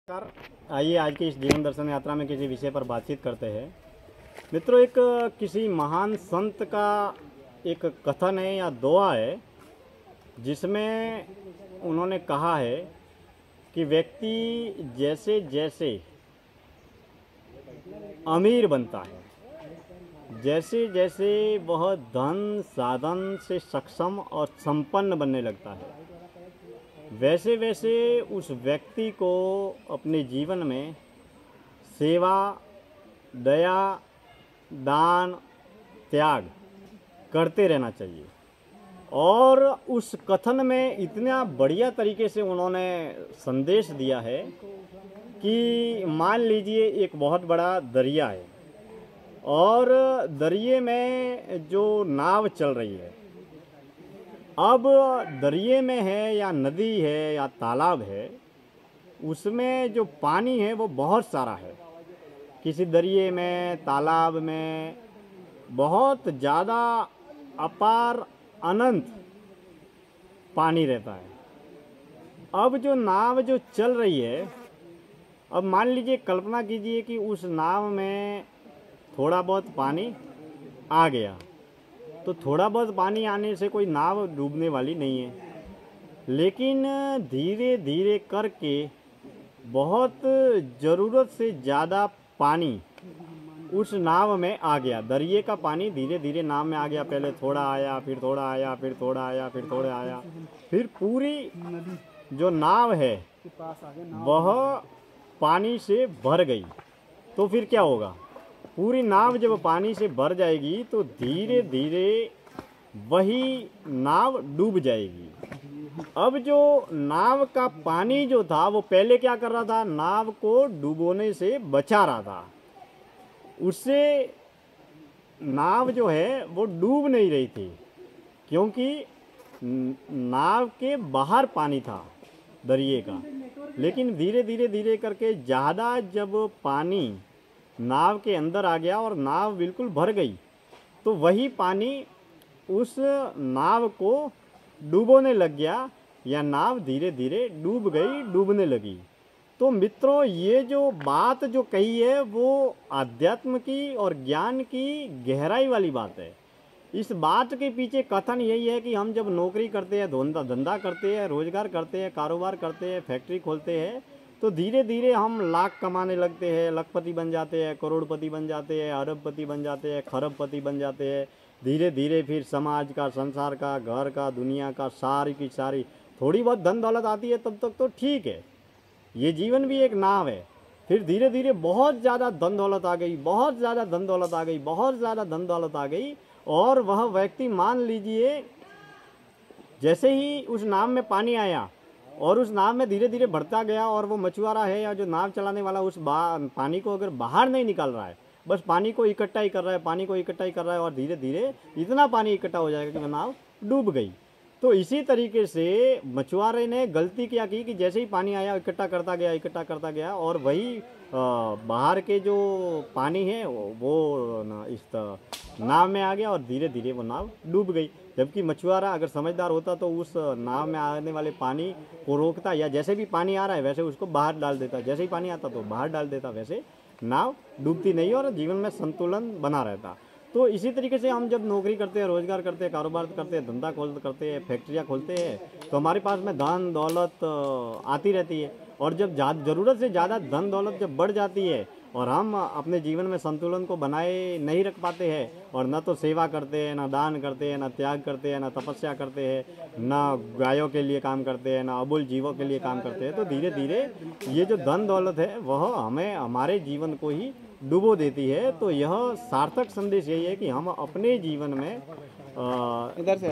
नमस्कार। आइए आज की इस जीवन दर्शन यात्रा में किसी विषय पर बातचीत करते हैं। मित्रों, एक किसी महान संत का एक कथन है या दुआ है, जिसमें उन्होंने कहा है कि व्यक्ति जैसे जैसे अमीर बनता है, जैसे जैसे वह धन साधन से सक्षम और संपन्न बनने लगता है, वैसे वैसे उस व्यक्ति को अपने जीवन में सेवा, दया, दान, त्याग करते रहना चाहिए। और उस कथन में इतना बढ़िया तरीके से उन्होंने संदेश दिया है कि मान लीजिए एक बहुत बड़ा दरिया है और दरिए में जो नाव चल रही है, अब दरिए में है या नदी है या तालाब है, उसमें जो पानी है वो बहुत सारा है। किसी दरिए में, तालाब में बहुत ज़्यादा अपार अनंत पानी रहता है। अब जो नाव जो चल रही है, अब मान लीजिए, कल्पना कीजिए कि उस नाव में थोड़ा बहुत पानी आ गया, तो थोड़ा बहुत पानी आने से कोई नाव डूबने वाली नहीं है। लेकिन धीरे धीरे करके बहुत ज़रूरत से ज़्यादा पानी उस नाव में आ गया। दरिए का पानी धीरे धीरे नाव में आ गया। पहले थोड़ा आया, फिर थोड़ा आया, फिर थोड़ा आया, फिर थोड़ा आया, फिर पूरी जो नाव है वह पानी से भर गई। तो फिर क्या होगा? पूरी नाव जब पानी से भर जाएगी तो धीरे धीरे वही नाव डूब जाएगी। अब जो नाव का पानी जो था वो पहले क्या कर रहा था? नाव को डूबोने से बचा रहा था। उससे नाव जो है वो डूब नहीं रही थी, क्योंकि नाव के बाहर पानी था दरिए का। लेकिन धीरे धीरे धीरे करके ज़्यादा जब पानी नाव के अंदर आ गया और नाव बिल्कुल भर गई, तो वही पानी उस नाव को डूबोने लग गया, या नाव धीरे धीरे डूब गई, डूबने लगी। तो मित्रों, ये जो बात जो कही है वो आध्यात्म की और ज्ञान की गहराई वाली बात है। इस बात के पीछे कथन यही है कि हम जब नौकरी करते हैं, धंधा करते हैं, रोजगार करते हैं, कारोबार करते हैं, फैक्ट्री खोलते हैं, तो धीरे धीरे हम लाख कमाने लगते हैं, लखपति बन जाते हैं, करोड़पति बन जाते हैं, अरबपति बन जाते हैं, खरबपति बन जाते हैं। धीरे धीरे फिर समाज का, संसार का, घर का, दुनिया का सारी की सारी थोड़ी बहुत धन दौलत आती है, तब तक तो ठीक है, ये जीवन भी एक नाव है। फिर धीरे धीरे बहुत ज़्यादा धन दौलत आ गई, बहुत ज़्यादा धन दौलत आ गई, बहुत ज़्यादा धन दौलत आ गई, और वह व्यक्ति, मान लीजिए, जैसे ही उस नाव में पानी आया और उस नाव में धीरे धीरे बढ़ता गया, और वो मछुआरा है या जो नाव चलाने वाला उस पानी को अगर बाहर नहीं निकाल रहा है, बस पानी को इकट्ठा ही कर रहा है, पानी को इकट्ठा ही कर रहा है, और धीरे धीरे इतना पानी इकट्ठा हो जाएगा कि वह नाव डूब गई। तो इसी तरीके से मछुआरे ने गलती क्या की कि जैसे ही पानी आया इकट्ठा करता गया, इकट्ठा करता गया, और वही बाहर के जो पानी है वो इस नाव में आ गया और धीरे धीरे वो नाव डूब गई। जबकि मछुआरा अगर समझदार होता तो उस नाव में आने वाले पानी को रोकता, या जैसे भी पानी आ रहा है वैसे उसको बाहर डाल देता, जैसे ही पानी आता तो बाहर डाल देता, वैसे नाव डूबती नहीं और जीवन में संतुलन बना रहता। तो इसी तरीके से हम जब नौकरी करते हैं, रोजगार करते हैं, कारोबार करते हैं, धंधा करते हैं, फैक्ट्रियाँ खोलते हैं, तो हमारे पास में धन दौलत आती रहती है। और जब ज़रूरत से ज़्यादा धन दौलत जब बढ़ जाती है और हम अपने जीवन में संतुलन को बनाए नहीं रख पाते हैं, और न तो सेवा करते हैं, न दान करते हैं, न त्याग करते हैं, न तपस्या करते हैं, न गायों के लिए काम करते हैं, न अबुल जीवों के लिए काम करते हैं, तो धीरे धीरे ये जो धन दौलत है वह हमें, हमारे जीवन को ही डुबो देती है। तो यह सार्थक संदेश यही है कि हम अपने जीवन में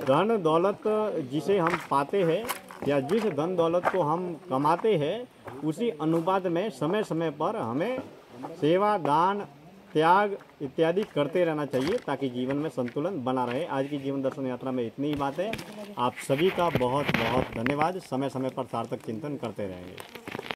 धन दौलत जिसे हम पाते हैं या जिस धन दौलत को हम कमाते हैं, उसी अनुपात में समय समय पर हमें सेवा, दान, त्याग इत्यादि करते रहना चाहिए, ताकि जीवन में संतुलन बना रहे। आज की जीवन दर्शन यात्रा में इतनी ही बातें। आप सभी का बहुत बहुत धन्यवाद। समय समय पर सार्थक चिंतन करते रहेंगे।